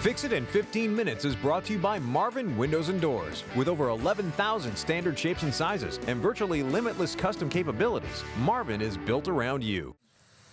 Fix It in 15 Minutes is brought to you by Marvin Windows and Doors. With over 11,000 standard shapes and sizes and virtually limitless custom capabilities, Marvin is built around you.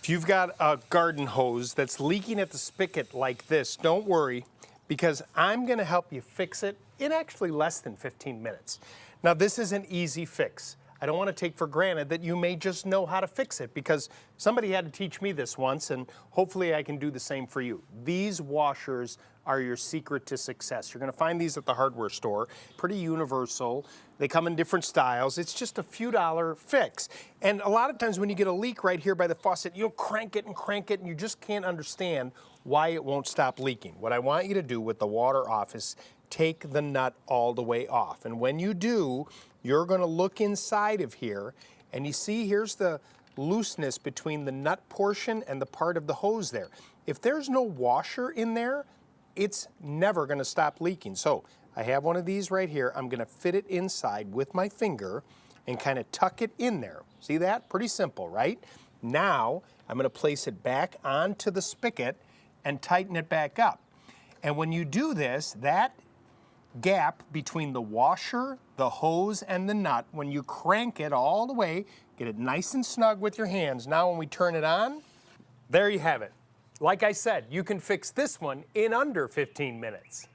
If you've got a garden hose that's leaking at the spigot like this, don't worry, because I'm going to help you fix it in actually less than 15 minutes. Now, this is an easy fix. I don't want to take for granted that you may just know how to fix it, because somebody had to teach me this once, and hopefully I can do the same for you. These washers are your secret to success. You're going to find these at the hardware store. Pretty universal. They come in different styles. It's just a few dollar fix. And a lot of times when you get a leak right here by the faucet, you'll crank it, and you just can't understand why it won't stop leaking. What I want you to do with the water off is take the nut all the way off. And when you do, you're going to look inside of here, and you see here's the looseness between the nut portion and the part of the hose there. If there's no washer in there, it's never going to stop leaking. So I have one of these right here. I'm going to fit it inside with my finger and kind of tuck it in there. See that? Pretty simple, right? Now I'm going to place it back onto the spigot and tighten it back up. And when you do this, that gap between the washer, the hose, and the nut, when you crank it all the way, get it nice and snug with your hands. Now when we turn it on, there you have it. Like I said, you can fix this one in under 15 minutes.